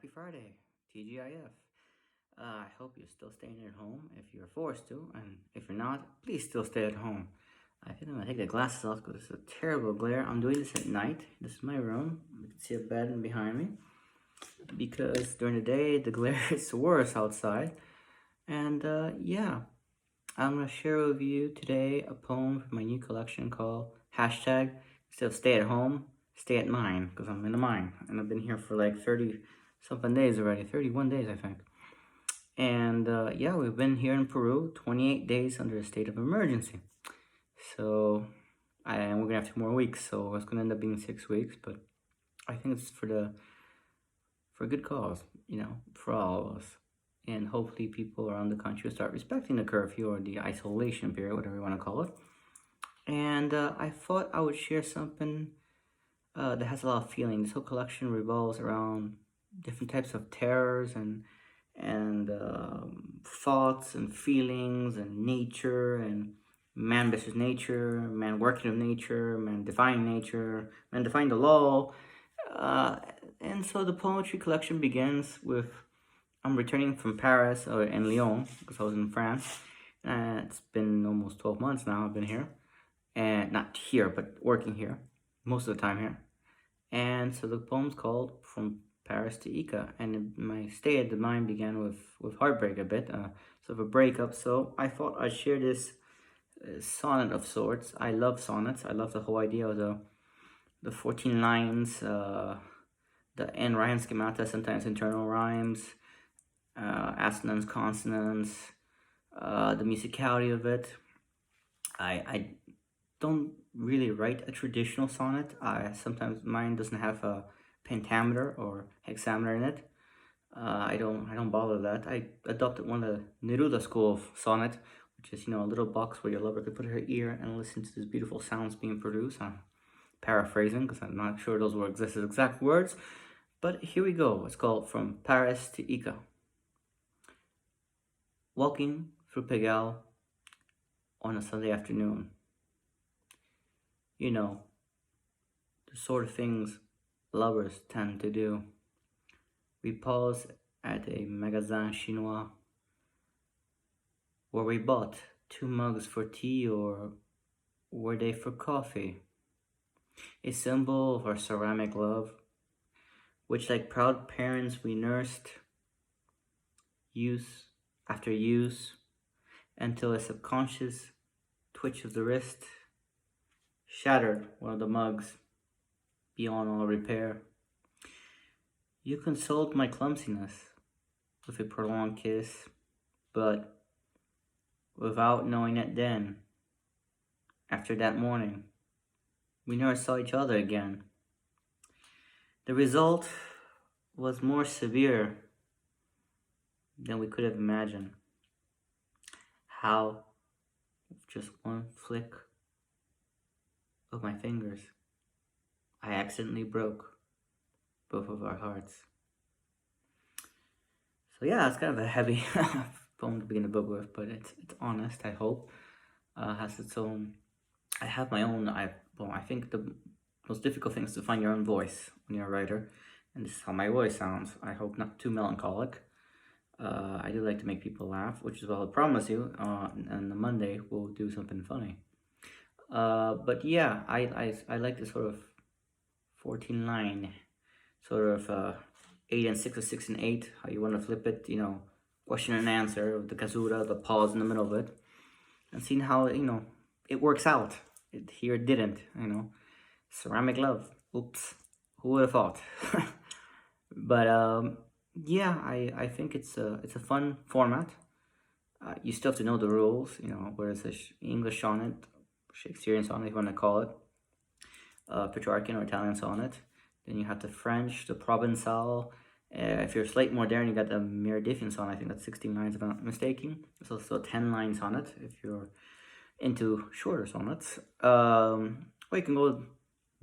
Happy Friday, TGIF. I hope you're still staying at home if you're forced to, and if you're not, please still stay at home. I think I'm gonna take the glasses off because it's a terrible glare. I'm doing this at night. This is my room. You can see a bed behind me because during the day the glare is worse outside. And yeah, I'm gonna share with you today a poem from my new collection called hashtag instead of stay at home, stay at mine, because I'm in the mine and I've been here for like 30 something days already, 31 days I think. And yeah, we've been here in Peru 28 days under a state of emergency. So and we're gonna have 2 more weeks, so it's gonna end up being 6 weeks, but I think it's for a good cause, for all of us. And hopefully people around the country will start respecting the curfew or the isolation period, whatever you want to call it. And I thought I would share something that has a lot of feeling. This whole collection revolves around different types of terrors and thoughts and feelings and nature and man versus nature, man working with nature, man defying nature, man defying the law. And so the poetry collection begins with I'm returning from Paris and Lyon because I was in France. It's been almost 12 months now I've been here. And not here, but working here. Most of the time here. And so the poem's called From Paris to Ica. And my stay at the mine began with heartbreak a bit. Sort of a breakup. So I thought I'd share this sonnet of sorts. I love sonnets. I love the whole idea of the 14 lines, the end rhyme schemata, sometimes internal rhymes, assonance, consonants, the musicality of it. I don't really write a traditional sonnet. Sometimes mine doesn't have a pentameter or hexameter in it. I don't bother that. I adopted one of the Neruda school of sonnet, which is a little box where your lover could put her ear and listen to these beautiful sounds being produced. I'm paraphrasing because I'm not sure those were exact words, but here we go. It's called From Paris to Ica. Walking through Pigalle on a Sunday afternoon. The sort of things lovers tend to do. We pause at a magasin chinois where we bought 2 mugs for tea, or were they for coffee? A symbol of our ceramic love, which like proud parents we nursed, use after use, until a subconscious twitch of the wrist shattered one of the mugs beyond all repair. You consoled my clumsiness with a prolonged kiss, but without knowing it then, after that morning, we never saw each other again. The result was more severe than we could have imagined. How, with just one flick of my fingers, I accidentally broke both of our hearts. So yeah, it's kind of a heavy poem to begin the book with, but it's honest, I hope. Has its own. I have my own. I think the most difficult thing is to find your own voice when you're a writer, and this is how my voice sounds. I hope not too melancholic. I do like to make people laugh, which is what I'll promise you. And on Monday we'll do something funny. But yeah, I like this sort of 14 line, sort of 8 and 6 or 6 and 8. How you want to flip it, question and answer with the caesura, the pause in the middle of it, and seeing how it works out. Here it didn't, ceramic love. Oops, who would have thought? But yeah, I think it's a fun format. You still have to know the rules, whereas the English sonnet, Shakespearean sonnet, if you want to call it, Petrarchan or Italian sonnet. Then you have the French, the Provençal. If you're slightly more daring, you got the Meredithian sonnet. I think that's 16 lines, if I'm not mistaken. So still a 10-line sonnet if you're into shorter sonnets. Or you can go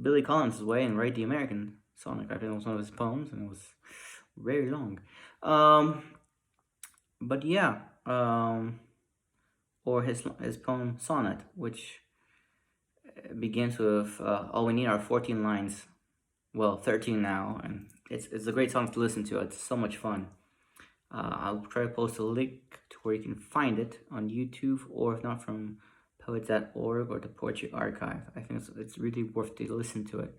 Billy Collins' way and write the American sonnet. I think it was one of his poems, and it was very long. But yeah, or his poem Sonnet, which begins with all we need are 14 lines well, 13 now, and it's a great song to listen to. It's so much fun. I'll try to post a link to where you can find it on YouTube, or if not, from poets.org or the Poetry Archive. I think it's really worth to listen to it,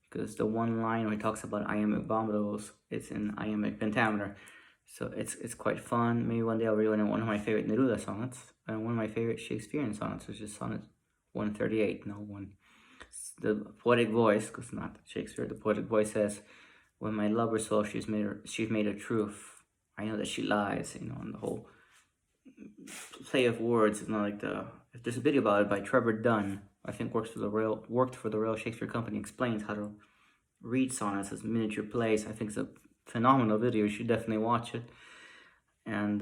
because the one line where he talks about iambic vomitos, it's in iambic pentameter, so it's quite fun. Maybe one day I'll read one of my favorite Neruda sonnets and one of my favorite Shakespearean sonnets, which is sonnet 138. No one, the poetic voice, because not Shakespeare. The poetic voice says, "When my lover saw she's made of truth, I know that she lies." And the whole play of words. Like there's a video about it by Trevor Dunn. I think worked for the Royal Shakespeare Company. Explains how to read sonnets as miniature plays. I think it's a phenomenal video. You should definitely watch it. And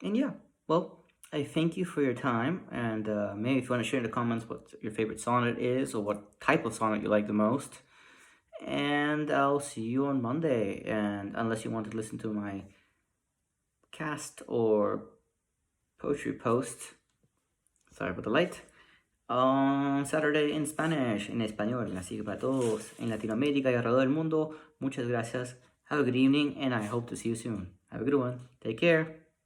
yeah, well, I thank you for your time. And maybe if you want to share in the comments what your favorite sonnet is, or what type of sonnet you like the most. And I'll see you on Monday. And unless you want to listen to my cast or Poetry-Post, sorry about the light, on Saturday in Spanish, en español. Así que para todos en Latinoamérica y alrededor del mundo, muchas gracias. Have a good evening, and I hope to see you soon. Have a good one. Take care.